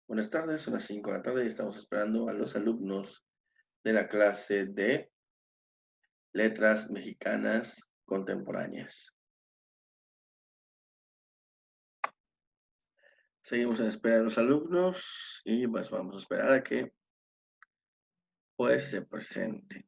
Buenas tardes, son las 5 de la tarde y estamos esperando a los alumnos de la clase de Letras Mexicanas Contemporáneas. Seguimos en espera de los alumnos y pues vamos a esperar a que pues se presente.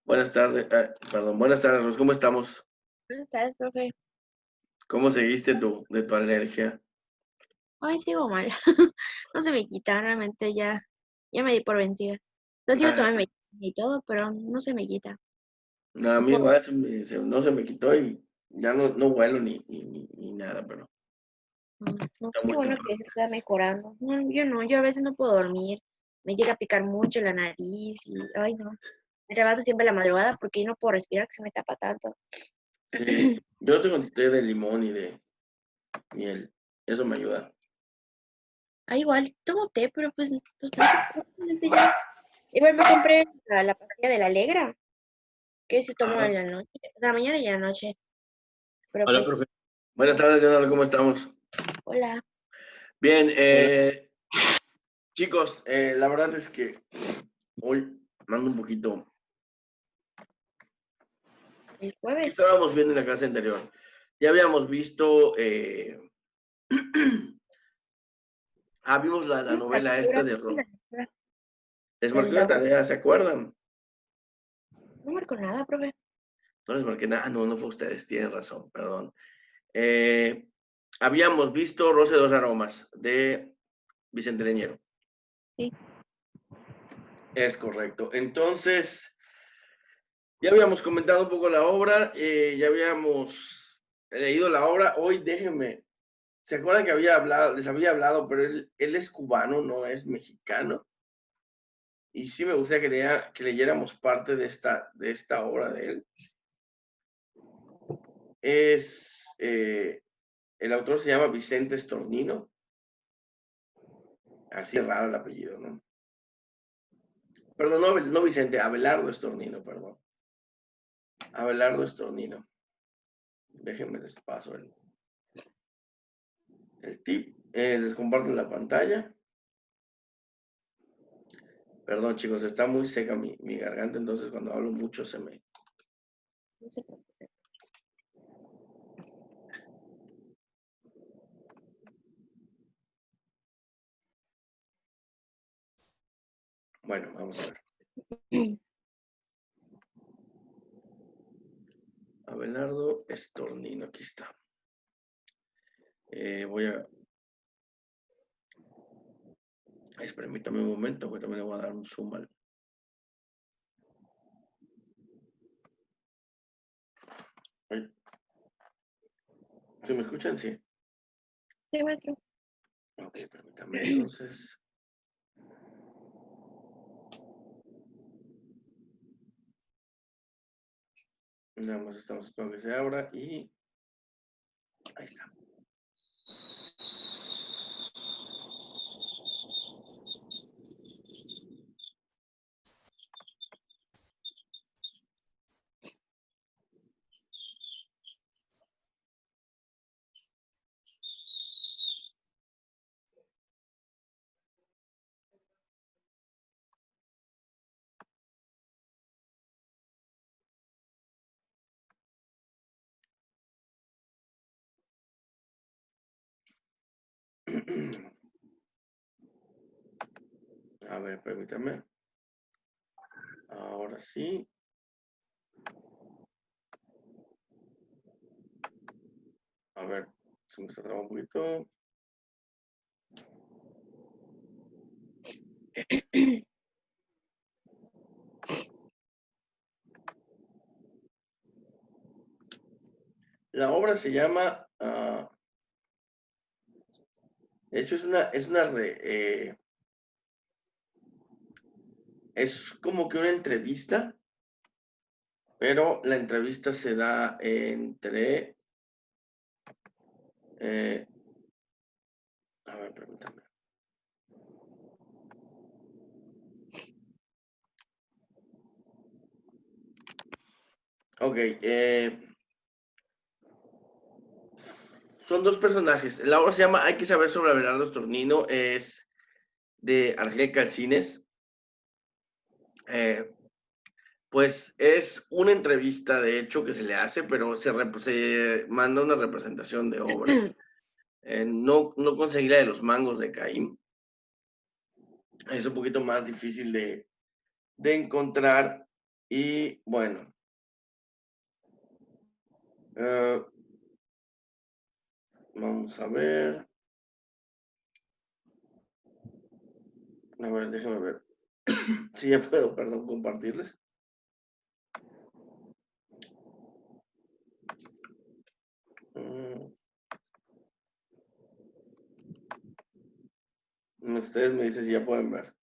Buenas tardes, buenas tardes, Ros, ¿cómo estamos? Buenas tardes, profe. ¿Cómo seguiste de tu alergia? Ay, sigo mal. No se me quita, realmente ya me di por vencida. Entonces iba a tomar Ah, medicina y todo, pero no se me quita. no, a No mí puedo. igual no se me quitó y ya no huelo ni nada, pero No, está pues qué muy bueno que temprano. está mejorando. No, yo no, yo a veces no puedo dormir. Me llega a picar mucho la nariz y, ay, no. Me levanto siempre a la madrugada porque yo no puedo respirar, que se me tapa tanto. Sí, yo tengo té de limón y de miel, eso me ayuda. Ah, igual, tomo té, pero pues prácticamente ya. Igual me compré la pastilla de la Alegra, que se toma Ajá. en la noche, en la mañana y en la noche. Pero Hola, pues, profe. Buenas no. tardes, Leonardo, ¿cómo estamos? Hola. Bien, chicos, la verdad es que hoy mando un poquito. El ¿Qué jueves. estábamos viendo en la clase anterior? Ya habíamos visto, vimos la No, la novela esta lectura, de la Ro. lectura Les marqué del una autor. tarea, ¿se acuerdan? No marco nada, profe. No les marqué nada, no fue ustedes, tienen razón, perdón. Eh, Habíamos visto Roce de dos aromas de Vicente Leñero. Sí. Es correcto. Entonces, ya habíamos comentado un poco la obra, ya habíamos leído la obra. Hoy déjenme, ¿se acuerdan que les había hablado, pero él es cubano, no es mexicano? Y sí me gustaría que leyéramos parte de esta obra de él. El autor se llama Vicente Stornino. Así es raro el apellido, ¿no? Perdón, no Vicente, Abelardo Stornino, perdón. Abelardo Stornino. Déjenme les paso el tip. Les comparto la pantalla. Perdón, chicos, está muy seca mi garganta, entonces cuando hablo mucho se me... No se preocupe. Bueno, vamos a ver. Abelardo Stornino, aquí está. Voy a... Permítame un momento, porque también le voy a dar un zoom al... Ay, ¿sí me escuchan? Sí. Sí, maestro. Ok, permítame entonces. Nada más estamos esperando que se abra y ahí está. A ver, permítame. Ahora sí. A ver, se me está trabando un poquito. La obra se llama, de hecho es como que una entrevista, pero la entrevista se da entre, a ver, permítame. Ok, son dos personajes. La obra se llama Hay que saber sobre Abelardo Estornino, es de Angélica Alcines. Pues es una entrevista, de hecho, que se le hace, pero se manda una representación de obra. No conseguí la de los mangos de Caín. Es un poquito más difícil de encontrar. Y bueno, vamos a ver. A ver, déjame ver. Si ya puedo, perdón, compartirles. Ustedes me dicen si ya pueden ver.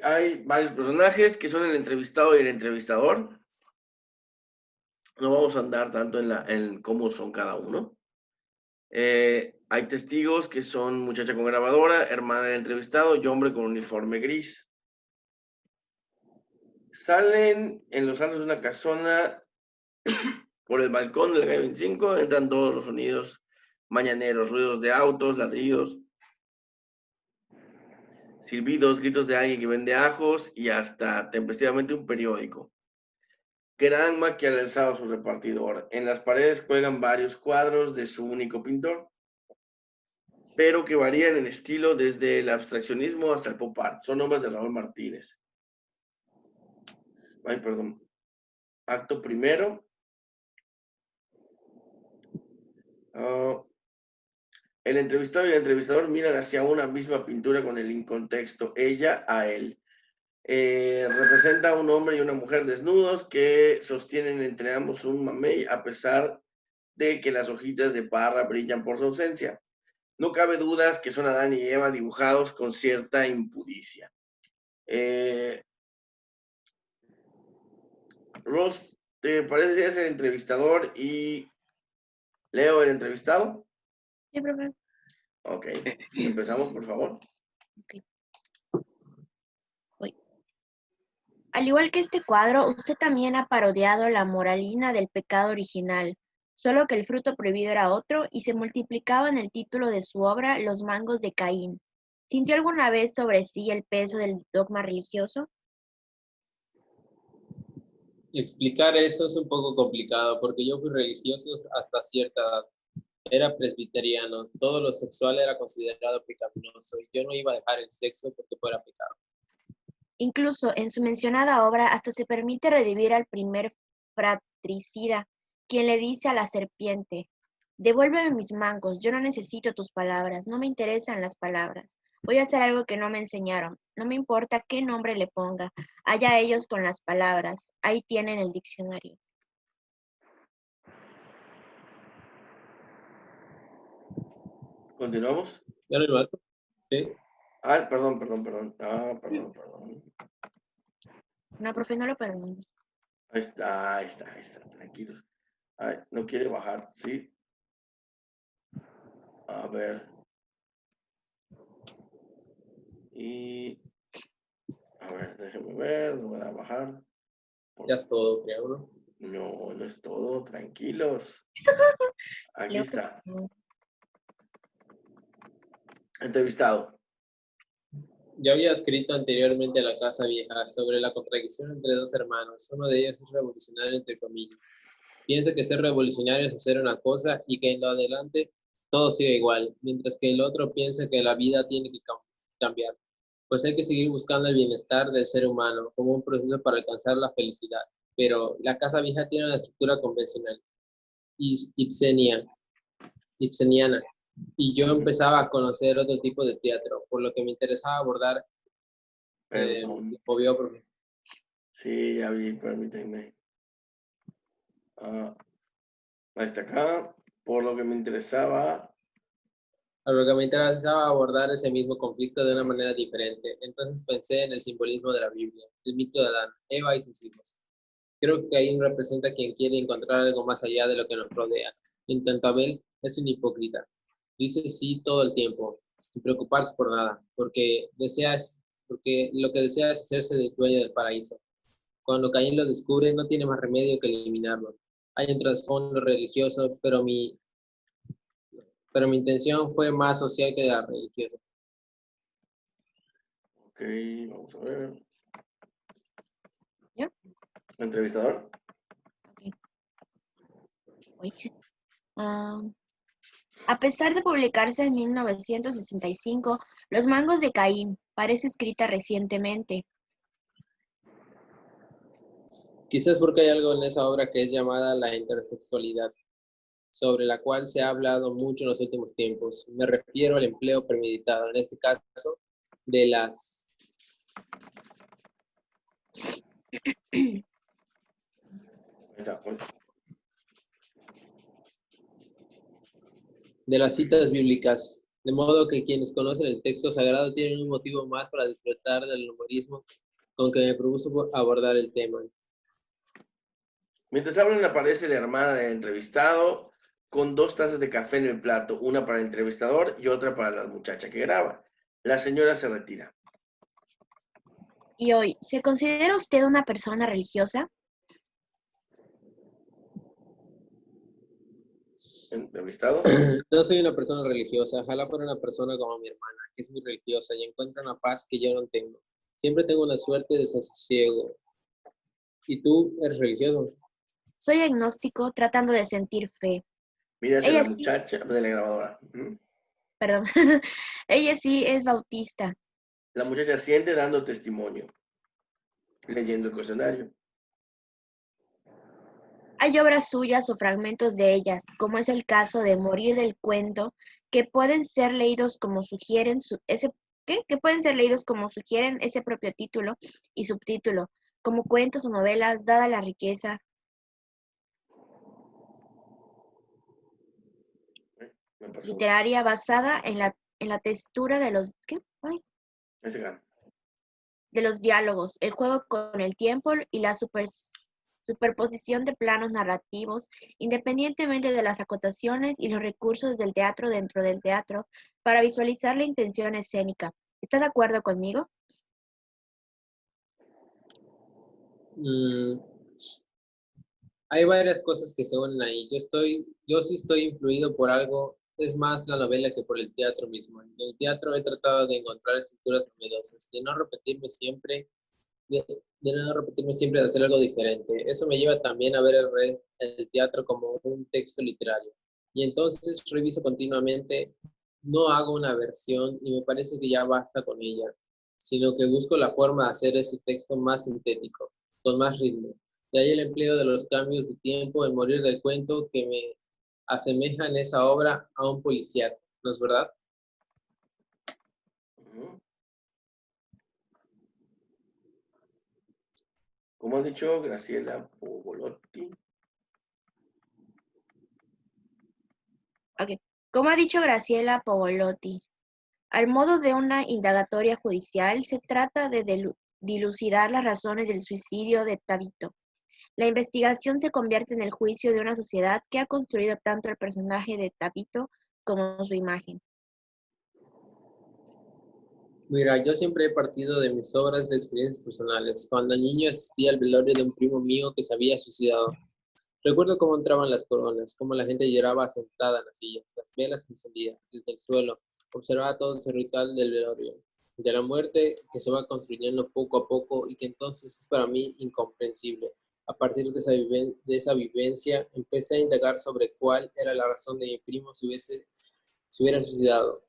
Hay varios personajes que son el entrevistado y el entrevistador. No vamos a andar tanto en cómo son cada uno. Hay testigos que son muchacha con grabadora, hermana del entrevistado y hombre con uniforme gris. Salen en los altos de una casona por el balcón del calle 25, entran todos los sonidos mañaneros, ruidos de autos, ladridos, silbidos, gritos de alguien que vende ajos y hasta tempestivamente un periódico. Granma que ha alzado su repartidor. En las paredes cuelgan varios cuadros de su único pintor, pero que varían en estilo desde el abstraccionismo hasta el pop art. Son obras de Raúl Martínez. Ay, perdón. Acto primero. El entrevistado y el entrevistador miran hacia una misma pintura con el incontexto, ella a él. Representa a un hombre y una mujer desnudos que sostienen entre ambos un mamey a pesar de que las hojitas de parra brillan por su ausencia. No cabe dudas que son Adán y Eva dibujados con cierta impudicia. Ross, ¿te parece que es el entrevistador y Leo el entrevistado? Sí, profe. Ok, empezamos, por favor. Okay. Al igual que este cuadro, usted también ha parodiado la moralina del pecado original, solo que el fruto prohibido era otro y se multiplicaba en el título de su obra Los mangos de Caín. ¿Sintió alguna vez sobre sí el peso del dogma religioso? Explicar eso es un poco complicado porque yo fui religioso hasta cierta edad. Era presbiteriano, todo lo sexual era considerado pecaminoso y yo no iba a dejar el sexo porque fuera pecado. Incluso en su mencionada obra hasta se permite redimir al primer fratricida, quien le dice a la serpiente: devuélveme mis mangos, yo no necesito tus palabras, no me interesan las palabras. Voy a hacer algo que no me enseñaron, no me importa qué nombre le ponga, allá ellos con las palabras, ahí tienen el diccionario. ¿Continuamos? ¿Ya no hay más? Sí. Perdón. Perdón. No, profe, no lo perdono. Ahí está, tranquilos. Ay, no quiere bajar, ¿sí? A ver. Y, a ver, déjenme ver, lo voy a bajar. Ya es todo, creo, ¿no? No, no es todo, tranquilos. Aquí está. Entrevistado. Yo había escrito anteriormente a La Casa Vieja sobre la contradicción entre dos hermanos. Uno de ellos es revolucionario, entre comillas. Piensa que ser revolucionario es hacer una cosa y que en lo adelante todo sigue igual, mientras que el otro piensa que la vida tiene que cambiar. Pues hay que seguir buscando el bienestar del ser humano como un proceso para alcanzar la felicidad. Pero La Casa Vieja tiene una estructura convencional, ibseniana. y yo empezaba a conocer otro tipo de teatro, por lo que me interesaba abordar Perdón. obvio, Sí, ya vi, permítanme. Ahí está acá. Por lo que me interesaba. a lo que me interesaba abordar ese mismo conflicto de una manera diferente. Entonces pensé en el simbolismo de la Biblia, el mito de Adán, Eva y sus hijos. Creo que Caín representa a quien quiere encontrar algo más allá de lo que nos rodea. En tanto Abel es un hipócrita. Dice sí todo el tiempo, sin preocuparse por nada, porque lo que desea es hacerse del dueño del paraíso. Cuando Caín lo descubre, no tiene más remedio que eliminarlo. Hay un trasfondo religioso, pero mi intención fue más social que la religiosa. Ok, vamos a ver. ¿Ya? Entrevistador. Ok. Voy. A pesar de publicarse en 1965, Los mangos de Caín parece escrita recientemente. Quizás porque hay algo en esa obra que es llamada la intertextualidad, sobre la cual se ha hablado mucho en los últimos tiempos. Me refiero al empleo premeditado, en este caso, de las Ahí está. citas bíblicas, de modo que quienes conocen el texto sagrado tienen un motivo más para disfrutar del humorismo con que me propuso abordar el tema. Mientras hablan aparece la hermana del entrevistado con 2 tazas de café en el plato, una para el entrevistador y otra para la muchacha que graba. La señora se retira. Y hoy, ¿se considera usted una persona religiosa? Entrevistado. No soy una persona religiosa, ojalá fuera una persona como mi hermana, que es muy religiosa y encuentra una paz que yo no tengo. Siempre tengo una suerte de desasosiego. ¿Y tú eres religioso? Soy agnóstico tratando de sentir fe. Mira hacia la Ella sí, muchacha de la grabadora. perdón, ella sí es bautista. La muchacha siente dando testimonio, leyendo el cuestionario. Hay obras suyas o fragmentos de ellas, como es el caso de Morir del cuento, que pueden ser leídos como sugieren que pueden ser leídos como sugieren ese propio título y subtítulo, como cuentos o novelas, dada la riqueza Me pasó. literaria basada en la textura de los, ¿qué? Ay, Ese acá. de los diálogos, el juego con el tiempo y la superposición de planos narrativos, independientemente de las acotaciones y los recursos del teatro dentro del teatro, para visualizar la intención escénica. ¿Está de acuerdo conmigo? Mm, hay varias cosas que se unen ahí. Yo sí estoy influido por algo, es más la novela que por el teatro mismo. En el teatro he tratado de encontrar estructuras novedosas, de no repetirme siempre, de hacer algo diferente. Eso me lleva también a ver el teatro como un texto literario. Y entonces reviso continuamente, no hago una versión y me parece que ya basta con ella, sino que busco la forma de hacer ese texto más sintético, con más ritmo. De ahí el empleo de los cambios de tiempo, el morir del cuento, que me asemeja en esa obra a un policíaco, ¿no es verdad? Como ha dicho Graciela Pogolotti. Ok. Como ha dicho Graciela Pogolotti, al modo de una indagatoria judicial, se trata de dilucidar las razones del suicidio de Tabito. La investigación se convierte en el juicio de una sociedad que ha construido tanto el personaje de Tabito como su imagen. Mira, yo siempre he partido de mis obras de experiencias personales. Cuando niño asistí al velorio de un primo mío que se había suicidado. Recuerdo cómo entraban las coronas, cómo la gente lloraba sentada en las sillas, las velas encendidas desde el suelo. Observaba todo ese ritual del velorio, de la muerte que se va construyendo poco a poco y que entonces es para mí incomprensible. A partir de esa vivencia, empecé a indagar sobre cuál era la razón de mi primo se hubiera suicidado.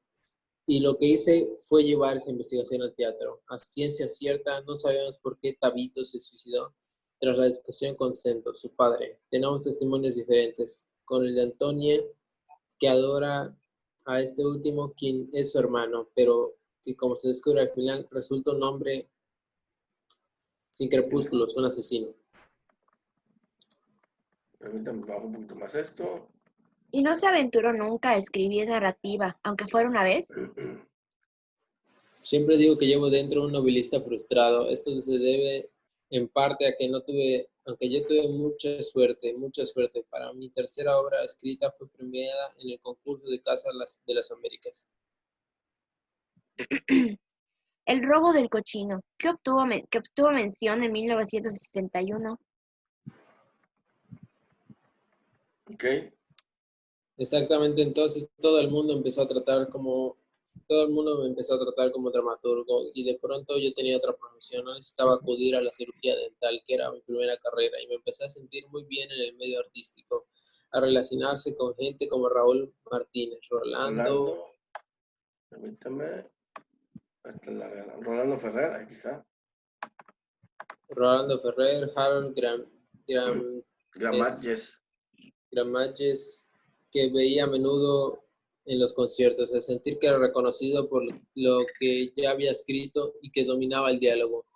Y lo que hice fue llevar esa investigación al teatro. A ciencia cierta, no sabemos por qué Tabito se suicidó. Tras la discusión con Cento, su padre, tenemos testimonios diferentes. Con el de Antonia, que a este último, quien es su hermano, pero que como se descubre al final, resulta un hombre sin crepúsculos, un asesino. Permítanme bajar un poquito más esto. Y no se aventuró nunca a escribir narrativa, aunque fuera una vez. Siempre digo que llevo dentro un novelista frustrado. Esto se debe en parte a que aunque yo tuve mucha suerte. Para mi tercera obra escrita fue premiada en el concurso de Casa de las Américas. El robo del cochino, que obtuvo mención en 1961. Ok. Exactamente, entonces todo el mundo me empezó a tratar como dramaturgo y de pronto yo tenía otra profesión, no necesitaba acudir a la cirugía dental, que era mi primera carrera, y me empecé a sentir muy bien en el medio artístico, a relacionarse con gente como Raúl Martínez, Rolando. Permítame. Hasta Rolando Ferrer, aquí está. Rolando Ferrer, Harold Gramages, que veía a menudo en los conciertos, al sentir que era reconocido por lo que ya había escrito y que dominaba el diálogo.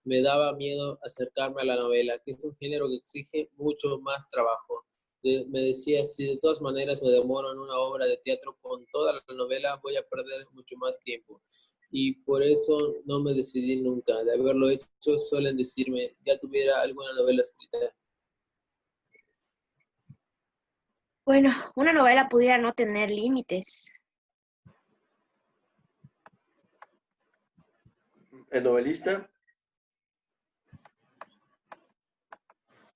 Me daba miedo acercarme a la novela, que es un género que exige mucho más trabajo. Me decía, si de todas maneras me demoro en una obra de teatro con toda la novela, voy a perder mucho más tiempo. Y por eso no me decidí nunca. De haberlo hecho, suelen decirme, ya tuviera alguna novela escrita. Bueno, una novela pudiera no tener límites. El novelista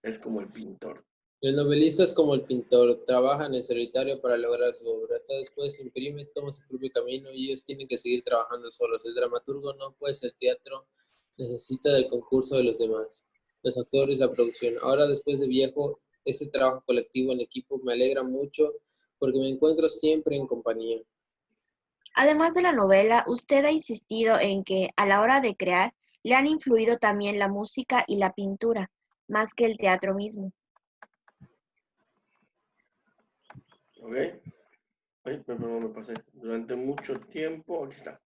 es como el pintor. El novelista es como el pintor, trabajan en solitario para lograr su obra. Hasta después imprime, toma su propio camino y ellos tienen que seguir trabajando solos. El dramaturgo no puede ser teatro, necesita del concurso de los demás, los actores, la producción. Ahora, después de viejo, ese trabajo colectivo en equipo me alegra mucho porque me encuentro siempre en compañía. Además de la novela, usted ha insistido en que, a la hora de crear, le han influido también la música y la pintura, más que el teatro mismo. ¿Ok? Ay, perdón, me pasé. Durante mucho tiempo, aquí está.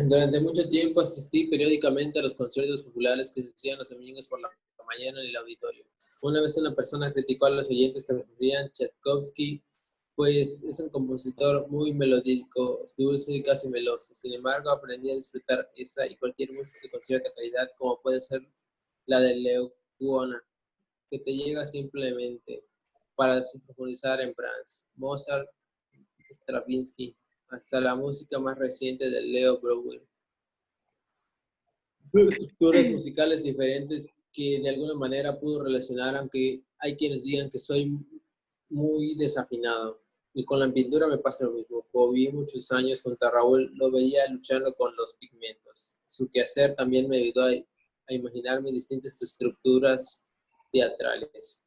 Durante mucho tiempo asistí periódicamente a los conciertos populares que se hacían los domingos por la mañana en el auditorio. Una vez una persona criticó a los oyentes que preferían Tchaikovsky, pues es un compositor muy melódico, dulce y casi meloso. Sin embargo, aprendí a disfrutar esa y cualquier música con cierta calidad, como puede ser la de Lecuona, que te llega simplemente para profundizar en Brahms, Mozart, Stravinsky, hasta la música más reciente de Leo Breuer. Estructuras musicales diferentes que de alguna manera puedo relacionar, aunque hay quienes digan que soy muy desafinado. Y con la pintura me pasa lo mismo. Como viví muchos años junto a Raúl, lo veía luchando con los pigmentos. Su quehacer también me ayudó a imaginarme distintas estructuras teatrales.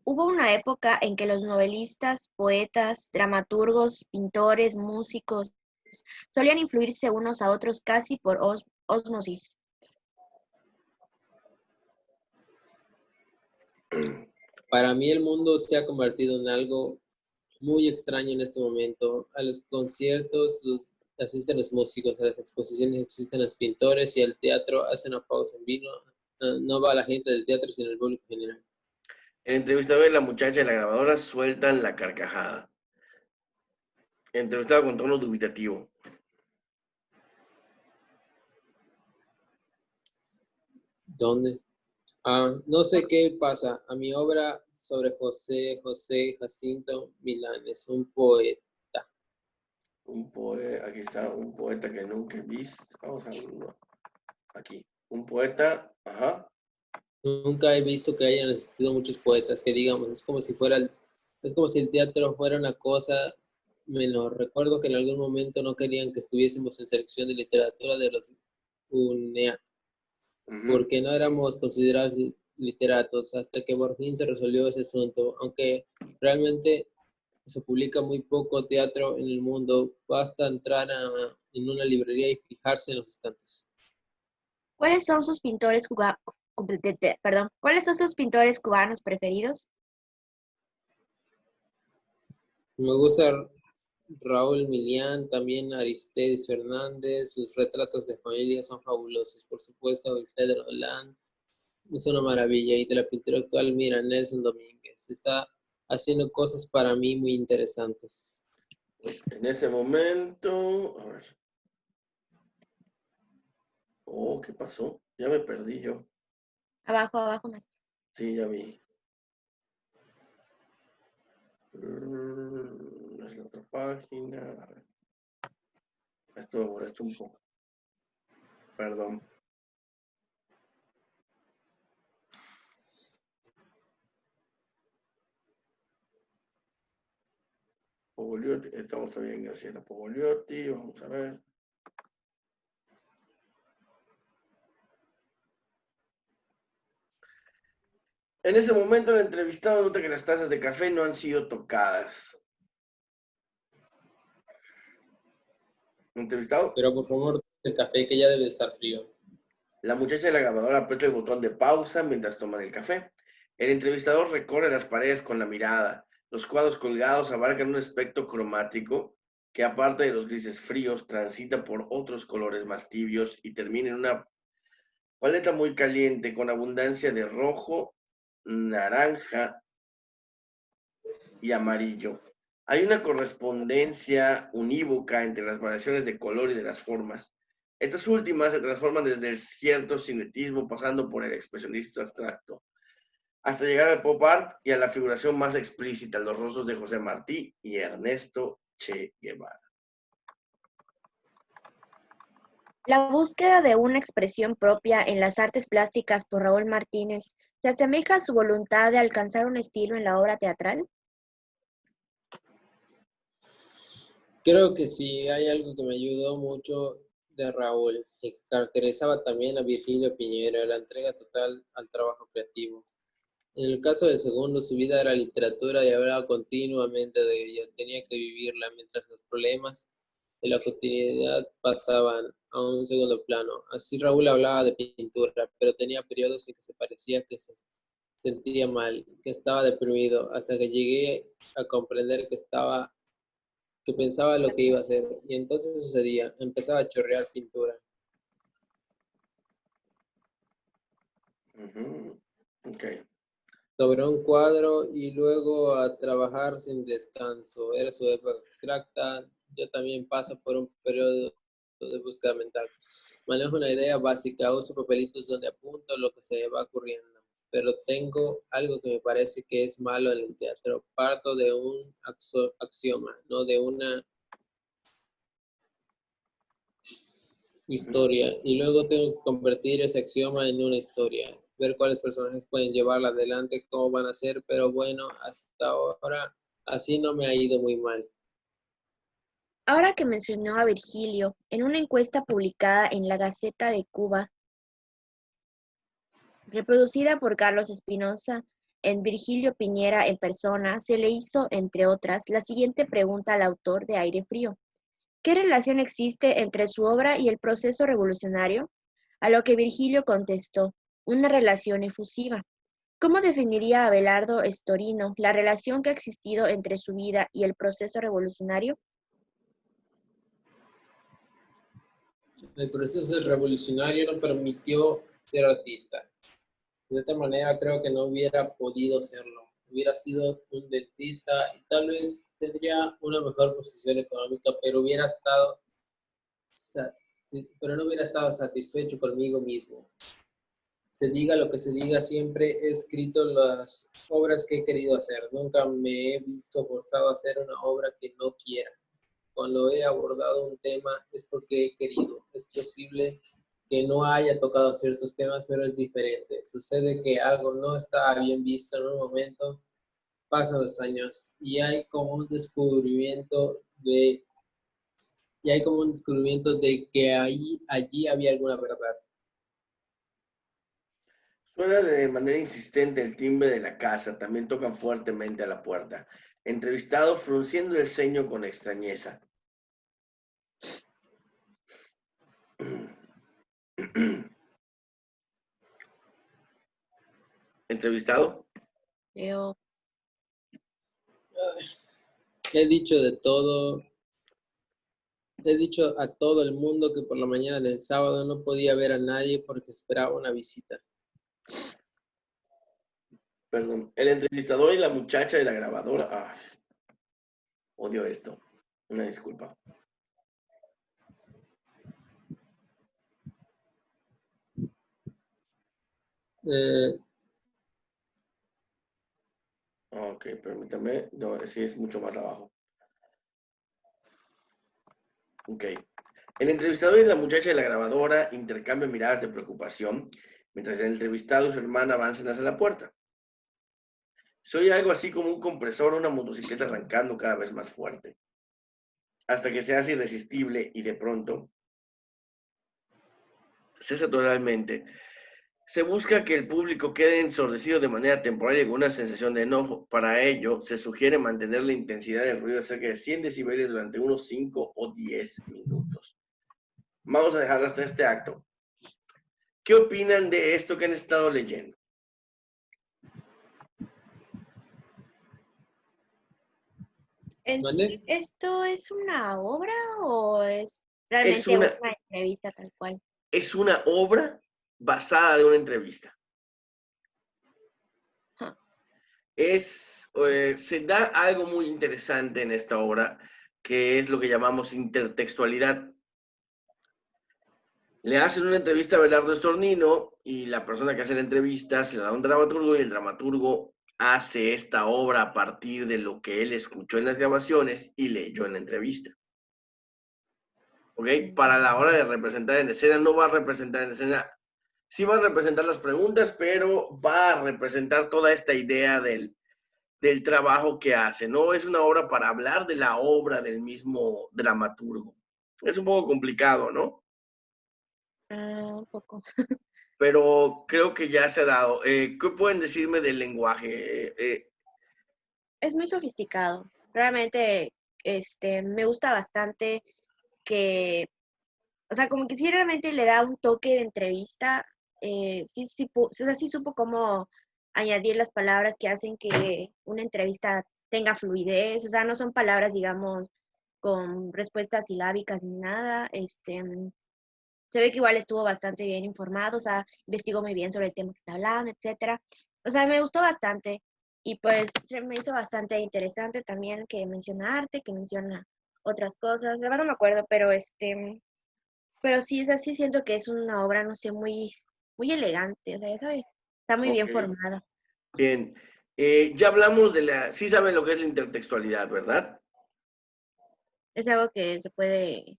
Hubo una época en que los novelistas, poetas, dramaturgos, pintores, músicos, solían influirse unos a otros casi por ósmosis. Para mí el mundo se ha convertido en algo muy extraño en este momento. A los conciertos asisten los músicos, a las exposiciones existen los pintores y al teatro hacen una pausa en vino. No va la gente del teatro, sino el público general. En entrevistador, la muchacha y la grabadora sueltan la carcajada. Entrevistado con tono dubitativo. ¿Dónde? No sé qué pasa. A mi obra sobre José Jacinto Milán es un poeta. Aquí está, un poeta que nunca he visto. Vamos a verlo. Aquí. Un poeta, ajá. Nunca he visto que hayan asistido muchos poetas, que digamos, es como si el teatro fuera una cosa menor. Recuerdo que en algún momento no querían que estuviésemos en selección de literatura de los UNEA, porque no éramos considerados literatos, hasta que por fin se resolvió ese asunto. Aunque realmente se publica muy poco teatro en el mundo, basta entrar en una librería y fijarse en los estantes. ¿Cuáles son sus pintores ¿Cuáles son sus pintores cubanos preferidos? Me gusta Raúl Milián, también Aristóteles Fernández, sus retratos de familia son fabulosos. Por supuesto, Pedro Holland es una maravilla. Y de la pintura actual, mira, Nelson Domínguez está haciendo cosas para mí muy interesantes. En ese momento, a ver. Oh, ¿qué pasó? Ya me perdí yo. Abajo, abajo, maestro. Sí, ya vi. Es la otra página. A ver. Esto me molesta un poco. Perdón. Pogogliotti, estamos todavía en Graciela Pogogliotti, vamos a ver. En ese momento, el entrevistado nota que las tazas de café no han sido tocadas. ¿Entrevistado? Pero por favor, el café que ya debe estar frío. La muchacha de la grabadora aprieta el botón de pausa mientras toman el café. El entrevistador recorre las paredes con la mirada. Los cuadros colgados abarcan un espectro cromático que, aparte de los grises fríos, transita por otros colores más tibios y termina en una paleta muy caliente con abundancia de rojo, naranja y amarillo. Hay una correspondencia unívoca entre las variaciones de color y de las formas. Estas últimas se transforman desde el cierto cinetismo, pasando por el expresionismo abstracto, hasta llegar al pop art y a la figuración más explícita, los rostros de José Martí y Ernesto Che Guevara. La búsqueda de una expresión propia en las artes plásticas por Raúl Martínez se asemeja a su voluntad de alcanzar un estilo en la obra teatral. Creo que sí, hay algo que me ayudó mucho de Raúl, que caracterizaba también a Virgilio Piñera, la entrega total al trabajo creativo. En el caso del segundo, su vida era literatura y hablaba continuamente de ella, tenía que vivirla, mientras los problemas de la cotidianidad pasaban a un segundo plano. Así Raúl hablaba de pintura, pero tenía periodos en que se parecía que se sentía mal, que estaba deprimido, hasta que llegué a comprender que pensaba lo que iba a hacer, y entonces sucedía, empezaba a chorrear pintura. Ok. Sobre un cuadro y luego a trabajar sin descanso. Era su época abstracta. Yo también paso por un periodo de búsqueda mental. Manejo una idea básica, uso papelitos donde apunto lo que se me va ocurriendo, pero tengo algo que me parece que es malo en el teatro. Parto de un axioma, no de una historia, y luego tengo que convertir ese axioma en una historia, ver cuáles personajes pueden llevarla adelante, cómo van a ser, pero bueno, hasta ahora así no me ha ido muy mal. Ahora que mencionó a Virgilio, en una encuesta publicada en la Gaceta de Cuba, reproducida por Carlos Espinosa en Virgilio Piñera en persona, se le hizo, entre otras, la siguiente pregunta al autor de Aire Frío. ¿Qué relación existe entre su obra y el proceso revolucionario? A lo que Virgilio contestó, una relación efusiva. ¿Cómo definiría Abelardo Estorino la relación que ha existido entre su vida y el proceso revolucionario? El proceso revolucionario no permitió ser artista. De otra manera, creo que no hubiera podido serlo. Hubiera sido un dentista y tal vez tendría una mejor posición económica, pero no hubiera estado satisfecho conmigo mismo. Se diga lo que se diga, siempre he escrito las obras que he querido hacer. Nunca me he visto forzado a hacer una obra que no quiera. Cuando he abordado un tema es porque he querido. Es posible que no haya tocado ciertos temas, pero es diferente. Sucede que algo no está bien visto en un momento, pasan los años y hay como un descubrimiento de que allí había alguna verdad. Suena de manera insistente el timbre de la casa, también tocan fuertemente a la puerta. Entrevistado frunciendo el ceño con extrañeza. ¿Entrevistado? Leo. He dicho de todo. He dicho a todo el mundo que por la mañana del sábado no podía ver a nadie porque esperaba una visita. Perdón. El entrevistador y la muchacha de la grabadora. Ay, odio esto. Una disculpa. Eh, Ok, permítame. No, sí es mucho más abajo. Ok. El entrevistador y la muchacha de la grabadora intercambian miradas de preocupación mientras el entrevistado y su hermana avanzan hacia la puerta. Se oye algo así como un compresor o una motocicleta arrancando cada vez más fuerte, hasta que se hace irresistible y de pronto cesa totalmente. Se busca que el público quede ensordecido de manera temporal y con una sensación de enojo. Para ello, se sugiere mantener la intensidad del ruido a cerca de 100 decibeles durante unos 5 o 10 minutos. Vamos a dejar hasta este acto. ¿Qué opinan de esto que han estado leyendo? ¿En ¿Mande? sí esto es una obra o es Es realmente una, una entrevista tal cual? es una obra basada de una entrevista. Huh. Se da algo muy interesante en esta obra, que es lo que llamamos intertextualidad. Le hacen una entrevista a Belardo Estornino y la persona que hace la entrevista se la da a un dramaturgo y el dramaturgo hace esta obra a partir de lo que él escuchó en las grabaciones y leyó en la entrevista. ¿Ok? Para la hora de representar en escena, no va a representar en escena, sí va a representar las preguntas, pero va a representar toda esta idea del trabajo que hace. No es una obra para hablar de la obra del mismo dramaturgo. Es un poco complicado, ¿no? Un poco. Pero creo que ya se ha dado. ¿Qué pueden decirme del lenguaje? Es muy sofisticado. Realmente, me gusta bastante que, o sea, como que sí realmente le da un toque de entrevista. O sea, sí supo cómo añadir las palabras que hacen que una entrevista tenga fluidez. O sea, no son palabras, digamos, con respuestas silábicas ni nada. Se ve que igual estuvo bastante bien informado, o sea, investigó muy bien sobre el tema que está hablando, etcétera. O sea, me gustó bastante y pues se me hizo bastante interesante también que menciona arte, que menciona otras cosas. La verdad no me acuerdo, pero sí, es así, siento que es una obra, no sé, muy elegante, o sea, ya sabes, está muy Ok, bien formada. bien. Ya hablamos de sí saben lo que es la intertextualidad, ¿verdad? Es algo que se puede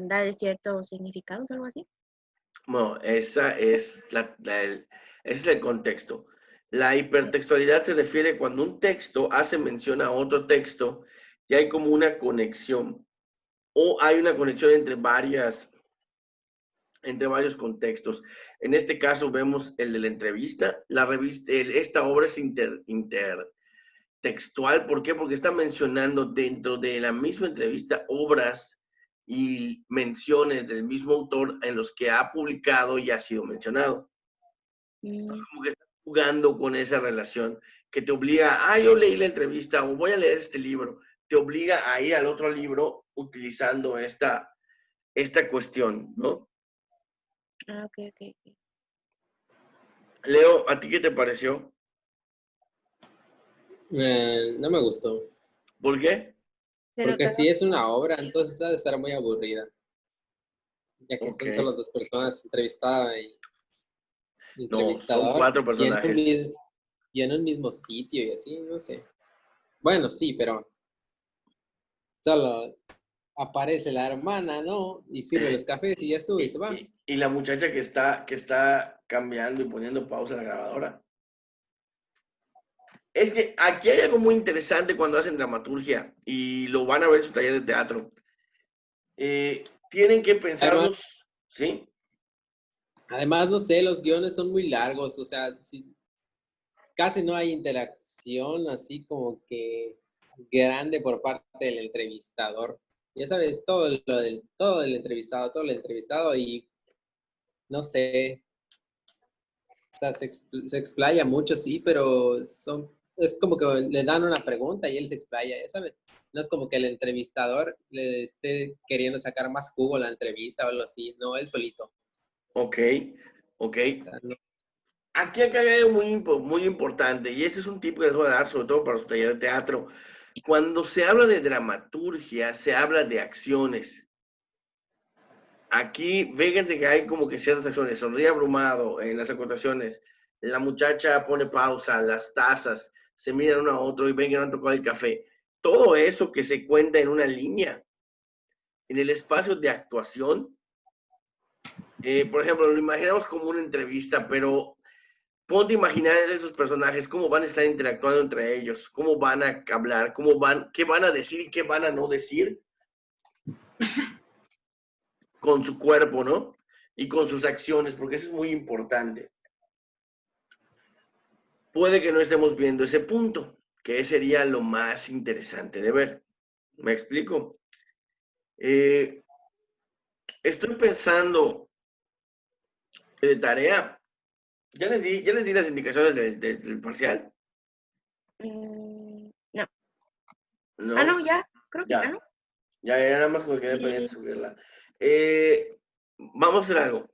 dar ciertos significados o algo así. Bueno, ese es el contexto. La hipertextualidad se refiere cuando un texto hace mención a otro texto y hay como una conexión o hay una conexión entre varios contextos. En este caso vemos el de la entrevista. La revista, esta obra es intertextual. ¿Por qué? Porque está mencionando dentro de la misma entrevista obras y menciones del mismo autor en los que ha publicado y ha sido mencionado. Mm, Como que estás jugando con esa relación que te obliga, yo leí la entrevista o voy a leer este libro, te obliga a ir al otro libro utilizando esta cuestión, ¿no? ok, ok. Leo, ¿a ti qué te pareció? No me gustó. ¿Por qué? Se Porque notó, si es una obra, entonces ha de estar muy aburrida, ya que Ok. son solo dos personas, entrevistada y No, son entrevistador, 4 personajes. y en un mismo sitio y así, no sé. Bueno, sí, pero solo aparece la hermana, ¿no? Y sirve los cafés y ya estuvo y se va. Y la muchacha que está cambiando y poniendo pausa en la grabadora. Es que aquí hay algo muy interesante cuando hacen dramaturgia y lo van a ver en su taller de teatro. Tienen que Además, pensarlos, ¿sí? además, no sé, los guiones son muy largos, o sea, casi no hay interacción así como que grande por parte del entrevistador. Ya sabes, todo el entrevistado y no sé, sea, se explaya mucho, sí, pero es como que le dan una pregunta y él se explaya, ya sabes. No es como que el entrevistador le esté queriendo sacar más jugo a la entrevista o algo así, no, él solito. Ok, ok. O sea, no- Aquí hay algo muy importante, y este es un tip que les voy a dar, sobre todo para su taller de teatro. Cuando se habla de dramaturgia, se habla de acciones. Aquí, fíjense que hay como que ciertas acciones. Sonríe abrumado en las acotaciones. La muchacha pone pausa, las tazas, se miran uno a otro y ven que no han tocado el café. Todo eso que se cuenta en una línea, en el espacio de actuación. Por ejemplo, lo imaginamos como una entrevista, pero ponte a imaginar esos personajes, cómo van a estar interactuando entre ellos, cómo van a hablar, qué van a decir y qué van a no decir con su cuerpo, ¿no? Y con sus acciones, porque eso es muy importante. Puede que no estemos viendo ese punto, que sería lo más interesante de ver. ¿Me explico? Estoy pensando de tarea. Ya les di las indicaciones del parcial, No. Ah, no, ¿no? ya. Creo que ya, Ya, ¿no? ya nada más me quedé pendiente de subirla. Vamos a hacer algo.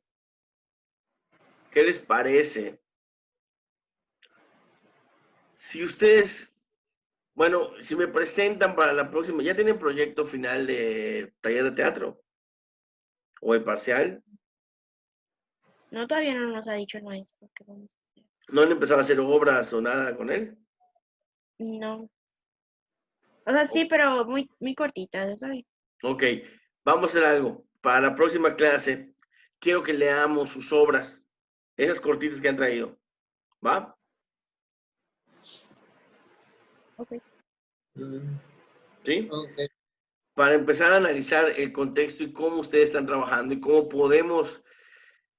¿Qué les parece? Si ustedes, bueno, si me presentan para la próxima, ¿ya tienen proyecto final de taller de teatro? ¿O el parcial? No, todavía no nos ha dicho el maestro qué vamos a hacer. ¿No han empezado a hacer obras o nada con él? No. O sea, sí, pero muy, muy cortitas, ¿sabes? Ok, vamos a hacer algo. Para la próxima clase, quiero que leamos sus obras, esas cortitas que han traído. ¿Va? Ok. Mm, ¿Sí? ok. Para empezar a analizar el contexto y cómo ustedes están trabajando y cómo podemos,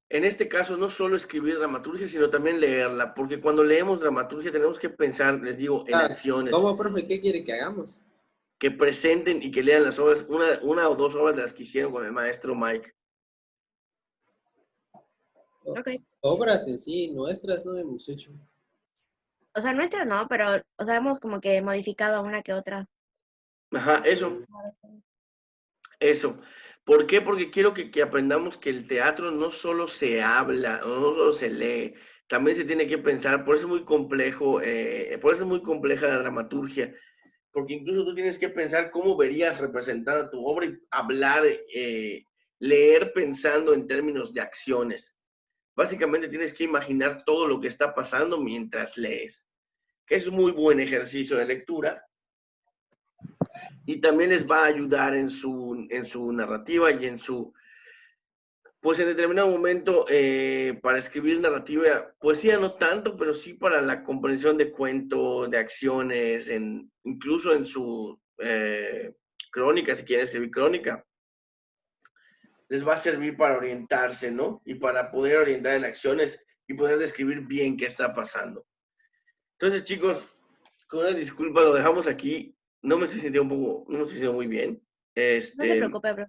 en este caso, no solo escribir dramaturgia, sino también leerla, porque cuando leemos dramaturgia tenemos que pensar, les digo, en Ah, acciones, ¿cómo, profe? ¿Qué quiere que hagamos? que presenten y que lean las obras, una o dos obras de las que hicieron con el maestro Mike. Ok. Obras en sí, nuestras no hemos hecho. O sea, nuestras no, pero, o sea, hemos como que modificado una que otra. Ajá, eso. ¿Por qué? Porque quiero que aprendamos que el teatro no solo se habla, no solo se lee, también se tiene que pensar, por eso es muy complejo, por eso es muy compleja la dramaturgia, porque incluso tú tienes que pensar cómo verías representada tu obra y hablar, leer pensando en términos de acciones. Básicamente tienes que imaginar todo lo que está pasando mientras lees, que es un muy buen ejercicio de lectura y también les va a ayudar en su narrativa y pues en determinado momento, para escribir narrativa, poesía no tanto, pero sí para la comprensión de cuentos, de acciones, incluso en su crónica, si quieren escribir crónica, les va a servir para orientarse, ¿no? Y para poder orientar en acciones y poder describir bien qué está pasando. Entonces, chicos, con una disculpa, lo dejamos aquí. No me estoy sintiendo no me estoy sintiendo muy bien. No se preocupe, bro.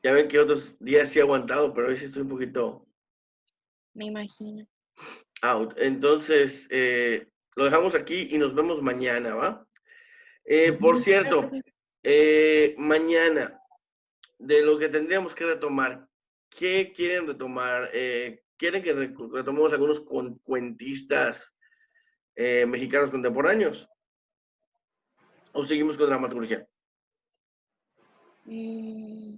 Ya ven que otros días sí he aguantado, pero hoy sí estoy un poquito Me imagino. out. Entonces, lo dejamos aquí y nos vemos mañana, ¿va? Por Claro, cierto, profe. mañana, de lo que tendríamos que retomar, ¿qué quieren retomar? ¿Quieren que retomemos algunos cuentistas mexicanos contemporáneos? ¿O seguimos con dramaturgia? Mm,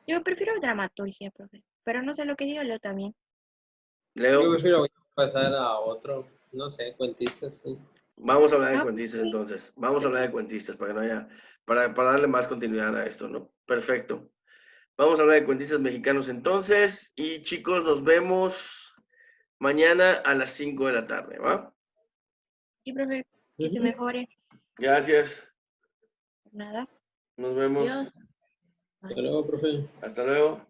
yo prefiero dramaturgia, profe. Pero no sé lo que diga Leo también. Yo Leo, prefiero pasar a otro, no sé, cuentistas, sí. vamos a hablar de Ah, cuentistas sí. entonces. Vamos a hablar de cuentistas para que no haya, para darle más continuidad a esto, ¿no? Perfecto. Vamos a hablar de cuentistas mexicanos entonces. Y chicos, nos vemos mañana a las 5 de la tarde, ¿va? Sí, profe. Que se Ujú. mejore. Gracias. Nada. Nos Dios. vemos. Hasta luego, profe. Hasta luego.